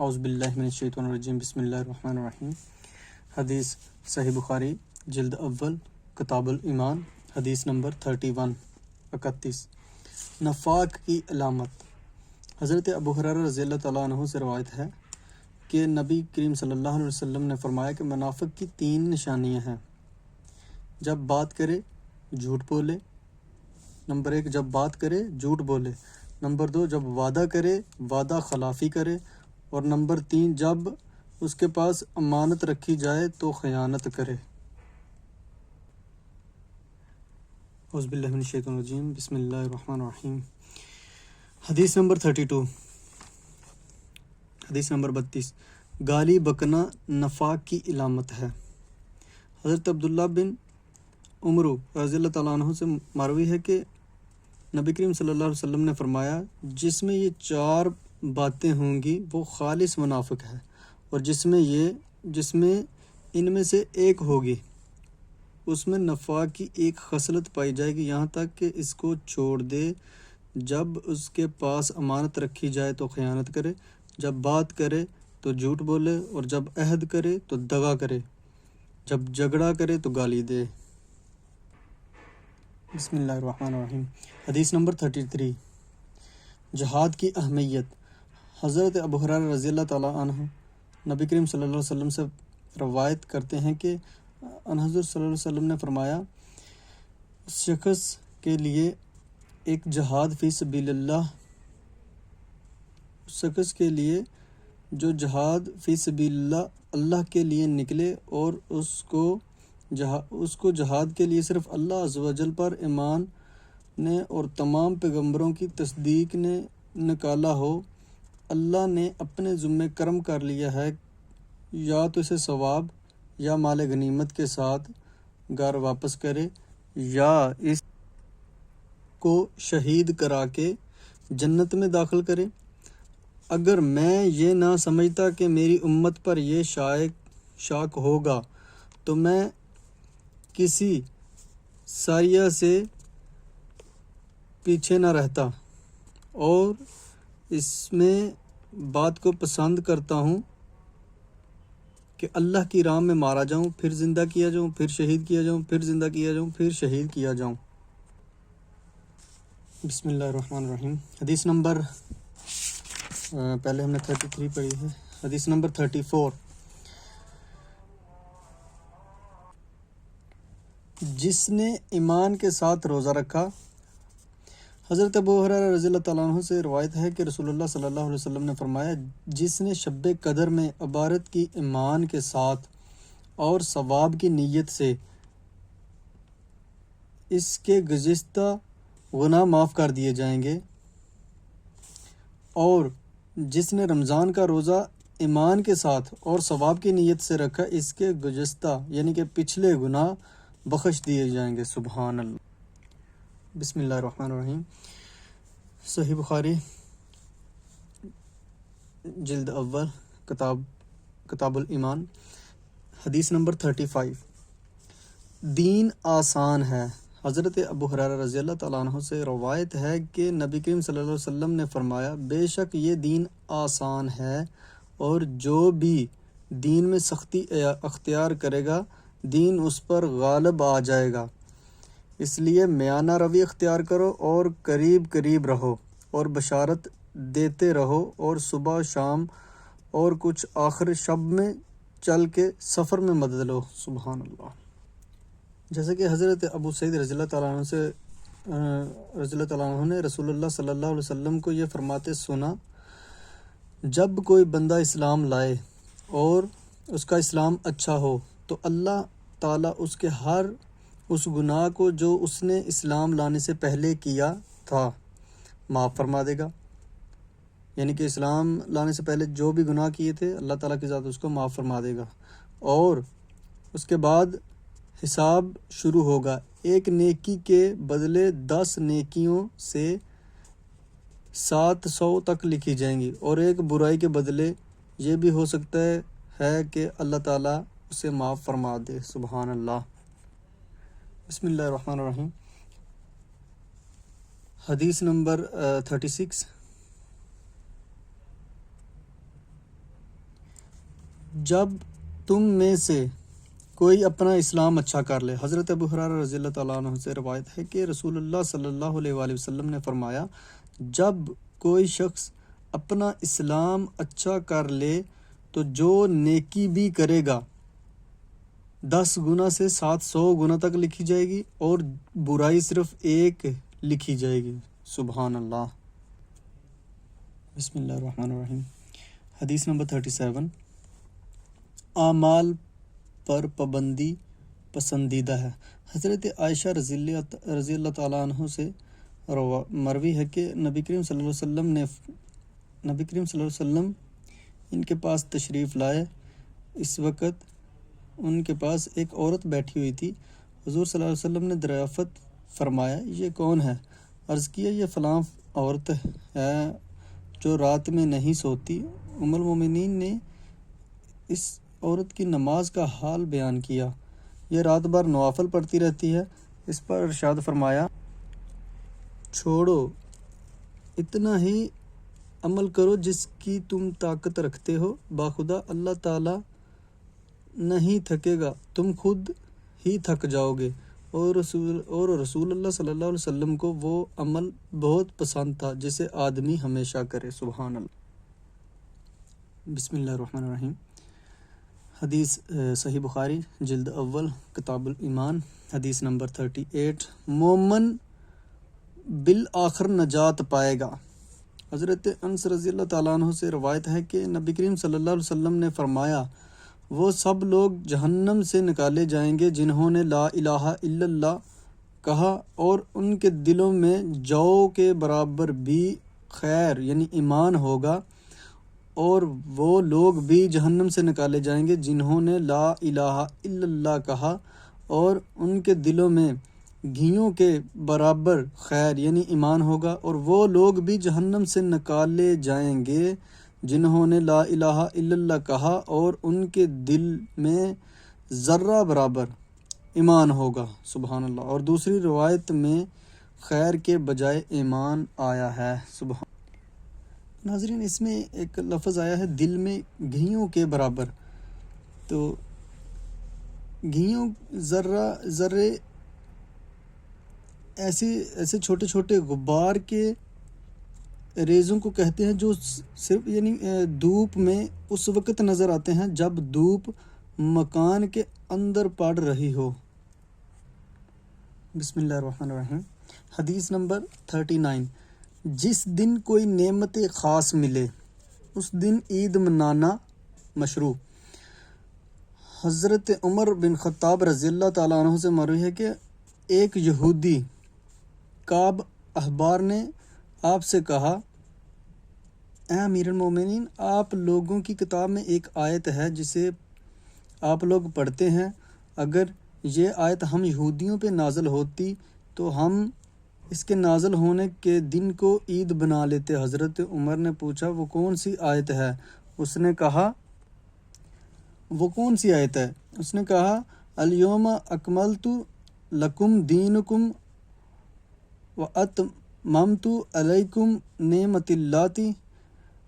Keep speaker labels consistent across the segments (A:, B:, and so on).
A: اعوذ باللہ من الشیطان الرجیم بسم اللہ الرحمن الرحیم۔ حدیث صحیح بخاری جلد اول کتاب الایمان، حدیث نمبر 31 نفاق کی علامت۔ حضرت ابو ہریرہ رضی اللہ تعالیٰ عنہ سے روایت ہے کہ نبی کریم صلی اللہ علیہ وسلم نے فرمایا کہ منافق کی 3 نشانیاں ہیں۔ جب بات کرے جھوٹ بولے، نمبر 1 جب بات کرے جھوٹ بولے، نمبر 2 جب وعدہ کرے وعدہ خلافی کرے، اور نمبر 3 جب اس کے پاس امانت رکھی جائے تو خیانت کرے۔ اعوذ باللہ من الشیطان الرجیم بسم اللہ الرحمن الرحیم۔ حدیث نمبر 32، حدیث نمبر 32، گالی بکنا نفاق کی علامت ہے۔ حضرت عبداللہ بن عمر رضی اللہ تعالیٰ عنہ سے مروی ہے کہ نبی کریم صلی اللہ علیہ وسلم نے فرمایا، جس میں یہ 4 باتیں ہوں گی وہ خالص منافق ہے، اور جس میں ان میں سے ایک ہوگی اس میں نفاق کی ایک خصلت پائی جائے گی، یہاں تک کہ اس کو چھوڑ دے۔ جب اس کے پاس امانت رکھی جائے تو خیانت کرے، جب بات کرے تو جھوٹ بولے، اور جب عہد کرے تو دغا کرے، جب جھگڑا کرے تو گالی دے۔ بسم اللہ الرحمن الرحیم۔ حدیث نمبر 33، جہاد کی اہمیت۔ حضرت ابو ہریرہ رضی اللہ تعالیٰ عنہ نبی کریم صلی اللہ علیہ وسلم سے روایت کرتے ہیں کہ حضرت صلی اللہ علیہ وسلم نے فرمایا، اس شخص کے لیے ایک جہاد فی سبیل اللہ، اس شخص کے لیے جو جہاد فی سبیل اللہ کے لیے نکلے، اور اس کو جہاد کے لیے صرف اللہ عز و جل پر ایمان نے اور تمام پیغمبروں کی تصدیق نے نکالا ہو، اللہ نے اپنے ذمہ کرم کر لیا ہے، یا تو اسے ثواب یا مال غنیمت کے ساتھ گھر واپس کرے، یا اس کو شہید کرا کے جنت میں داخل کرے۔ اگر میں یہ نہ سمجھتا کہ میری امت پر یہ شاک ہوگا تو میں کسی ساریہ سے پیچھے نہ رہتا، اور اس میں بات کو پسند کرتا ہوں کہ اللہ کی راہ میں مارا جاؤں، پھر زندہ کیا جاؤں، پھر شہید کیا جاؤں، پھر زندہ کیا جاؤں، پھر شہید کیا جاؤں۔ بسم اللہ الرحمن الرحیم۔ حدیث نمبر پہلے ہم نے 33 پڑھی ہے، حدیث نمبر 34، جس نے ایمان کے ساتھ روزہ رکھا۔ حضرت ابو ہریرہ رضی اللہ تعالیٰ عنہ سے روایت ہے کہ رسول اللہ صلی اللہ علیہ وسلم نے فرمایا، جس نے شب قدر میں عبادت کی ایمان کے ساتھ اور ثواب کی نیت سے، اس کے گزشتہ گناہ معاف کر دیے جائیں گے، اور جس نے رمضان کا روزہ ایمان کے ساتھ اور ثواب کی نیت سے رکھا، اس کے گزشتہ یعنی کہ پچھلے گناہ بخش دیے جائیں گے۔ سبحان اللہ۔ بسم اللہ الرحمن الرحیم۔ صحیح بخاری جلد اول کتاب الایمان، حدیث نمبر 35، دین آسان ہے۔ حضرت ابو ہریرہ رضی اللہ تعالیٰ عنہ سے روایت ہے کہ نبی کریم صلی اللہ علیہ وسلم نے فرمایا، بے شک یہ دین آسان ہے، اور جو بھی دین میں سختی اختیار کرے گا دین اس پر غالب آ جائے گا، اس لیے میانہ روی اختیار کرو، اور قریب رہو، اور بشارت دیتے رہو، اور صبح شام اور کچھ آخر شب میں چل کے سفر میں مدد لو۔ سبحان اللہ۔ جیسے کہ حضرت ابو سعید رضی اللہ تعالیٰ عنہ نے رسول اللہ صلی اللہ علیہ وسلم کو یہ فرماتے سنا، جب کوئی بندہ اسلام لائے اور اس کا اسلام اچھا ہو تو اللہ تعالیٰ اس کے ہر اس گناہ کو جو اس نے اسلام لانے سے پہلے کیا تھا معاف فرما دے گا، یعنی کہ اسلام لانے سے پہلے جو بھی گناہ کیے تھے اللہ تعالیٰ کی ذات اس کو معاف فرما دے گا، اور اس کے بعد حساب شروع ہوگا، ایک نیکی کے بدلے 10 نیکیوں سے 700 تک لکھی جائیں گی، اور ایک برائی کے بدلے یہ بھی ہو سکتا ہے کہ اللہ تعالیٰ اسے معاف فرما دے۔ سبحان اللہ۔ بسم اللہ الرحمن الرحیم۔ حدیث نمبر 36، جب تم میں سے کوئی اپنا اسلام اچھا کر لے۔ حضرت ابو ہریرہ رضی اللہ تعالیٰ عنہ سے روایت ہے کہ رسول اللہ صلی اللہ علیہ وآلہ وسلم نے فرمایا، جب کوئی شخص اپنا اسلام اچھا کر لے تو جو نیکی بھی کرے گا 10 گنا سے 700 گنا تک لکھی جائے گی، اور برائی صرف 1 لکھی جائے گی۔ سبحان اللہ۔ بسم اللہ الرحمن الرحیم۔ حدیث نمبر 37۔ اعمال پر پابندی پسندیدہ ہے۔ حضرت عائشہ رضی اللہ تعالیٰ عنہ سے مروی ہے کہ نبی کریم صلی اللہ علیہ وسلم ان کے پاس تشریف لائے۔ اس وقت ان کے پاس ایک عورت بیٹھی ہوئی تھی۔ حضور صلی اللہ علیہ وسلم نے دریافت فرمایا، یہ کون ہے؟ عرض کیا، یہ فلاں عورت ہے جو رات میں نہیں سوتی۔ ام المومنین نے اس عورت کی نماز کا حال بیان کیا، یہ رات بھر نوافل پڑھتی رہتی ہے۔ اس پر ارشاد فرمایا، چھوڑو، اتنا ہی عمل کرو جس کی تم طاقت رکھتے ہو، باخدا اللہ تعالیٰ نہیں تھکے گا، تم خود ہی تھک جاؤ گے۔ اور رسول اللہ صلی اللہ علیہ وسلم کو وہ عمل بہت پسند تھا جسے آدمی ہمیشہ کرے۔ سبحان اللہ۔ بسم اللہ الرحمن الرحیم۔ حدیث صحیح بخاری جلد اول کتاب الایمان، حدیث نمبر 38۔ مومن بالآخر نجات پائے گا۔ حضرت انس رضی اللہ تعالیٰ عنہ سے روایت ہے کہ نبی کریم صلی اللہ علیہ وسلم نے فرمایا، وہ سب لوگ جہنم سے نکالے جائیں گے جنہوں نے لا الہ الا اللہ کہا اور ان کے دلوں میں جو کے برابر بھی خیر یعنی ایمان ہوگا، اور وہ لوگ بھی جہنم سے نکالے جائیں گے جنہوں نے لا الہ الا اللہ کہا اور ان کے دلوں میں گھیوں کے برابر خیر یعنی ایمان ہوگا، اور وہ لوگ بھی جہنم سے نکالے جائیں گے جنہوں نے لا الہ الا اللہ کہا اور ان کے دل میں ذرہ برابر ایمان ہوگا۔ سبحان اللہ۔ اور دوسری روایت میں خیر کے بجائے ایمان آیا ہے۔ سبحان۔ ناظرین، اس میں ایک لفظ آیا ہے دل میں گھیوں کے برابر، تو گھیوں ذرے ایسے چھوٹے چھوٹے غبار کے ریزوں کو کہتے ہیں جو صرف یعنی دھوپ میں اس وقت نظر آتے ہیں جب دھوپ مکان کے اندر پڑ رہی ہو۔ بسم اللہ الرحمن الرحیم۔ حدیث نمبر 39۔ جس دن کوئی نعمت خاص ملے اس دن عید منانا مشروع۔ حضرت عمر بن خطاب رضی اللہ تعالیٰ عنہ سے مروی ہے کہ ایک یہودی کعب احبار نے آپ سے کہا، اے امیر المومنین، آپ لوگوں کی کتاب میں ایک آیت ہے جسے آپ لوگ پڑھتے ہیں، اگر یہ آیت ہم یہودیوں پہ نازل ہوتی تو ہم اس کے نازل ہونے کے دن کو عید بنا لیتے۔ حضرت عمر نے پوچھا، وہ کون سی آیت ہے؟ اس نے کہا، وہ کون سی آیت ہے؟ اس نے کہا، الیوم اکملت لکم دینکم واتممت علیکم نعمتی اللاتی۔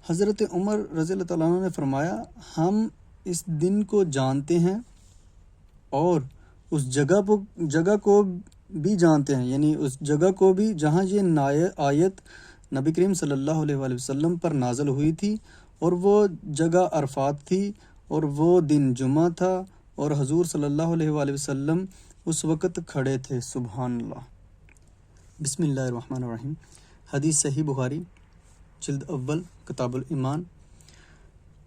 A: حضرت عمر رضی اللہ تعالیٰ عنہ نے فرمایا، ہم اس دن کو جانتے ہیں اور اس جگہ کو بھی جانتے ہیں، یعنی اس جگہ کو بھی جہاں یہ آیت نبی کریم صلی اللہ علیہ وآلہ وسلم پر نازل ہوئی تھی، اور وہ جگہ عرفات تھی، اور وہ دن جمعہ تھا، اور حضور صلی اللہ علیہ وآلہ وسلم اس وقت کھڑے تھے۔ سبحان اللہ۔ بسم اللہ الرحمن الرحیم۔ حدیث صحیح بخاری جلد اول کتاب الایمان،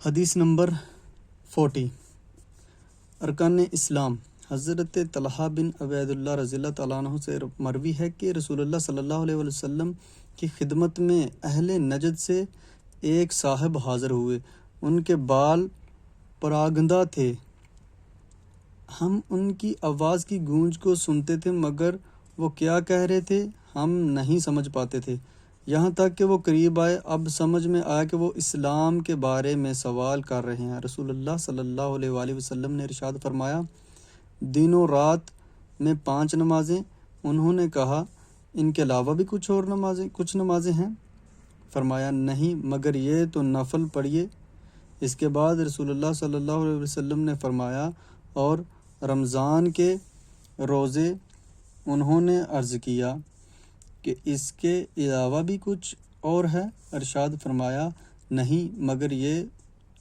A: حدیث نمبر 40۔ ارکان اسلام۔ حضرت طلحہ بن عبید اللہ رضی اللہ تعالیٰ عنہ سے مروی ہے کہ رسول اللہ صلی اللہ علیہ وآلہ وسلم کی خدمت میں اہل نجد سے ایک صاحب حاضر ہوئے، ان کے بال پراگندہ تھے، ہم ان کی آواز کی گونج کو سنتے تھے مگر وہ کیا کہہ رہے تھے ہم نہیں سمجھ پاتے تھے، یہاں تک کہ وہ قریب آئے، اب سمجھ میں آیا کہ وہ اسلام کے بارے میں سوال کر رہے ہیں۔ رسول اللہ صلی اللہ علیہ وآلہ وسلم نے ارشاد فرمایا، دن و رات میں 5 نمازیں۔ انہوں نے کہا، ان کے علاوہ بھی کچھ نمازیں ہیں؟ فرمایا، نہیں، مگر یہ تو نفل پڑھیے، اس کے بعد رسول اللہ صلی اللہ علیہ وسلم نے فرمایا اور رمضان کے روزے؟ انہوں نے عرض کیا کہ اس کے علاوہ بھی کچھ اور ہے؟ ارشاد فرمایا نہیں مگر یہ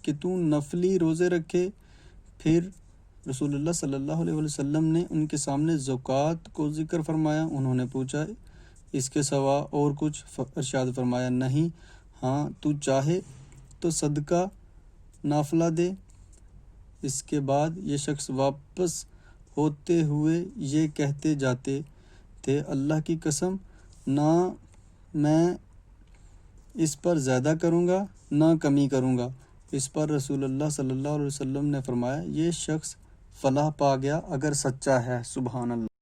A: کہ تو نفلی روزے رکھے۔ پھر رسول اللہ صلی اللہ علیہ وسلم نے ان کے سامنے زکوٰۃ کو ذکر فرمایا۔ انہوں نے پوچھا اس کے سوا اور کچھ؟ ارشاد فرمایا نہیں، ہاں تو چاہے تو صدقہ نافلہ دے۔ اس کے بعد یہ شخص واپس ہوتے ہوئے یہ کہتے جاتے تھے اللہ کی قسم نہ میں اس پر زیادہ کروں گا نہ کمی کروں گا۔ اس پر رسول اللہ صلی اللہ علیہ وسلم نے فرمایا یہ شخص فلاح پا گیا اگر سچا ہے۔ سبحان اللہ۔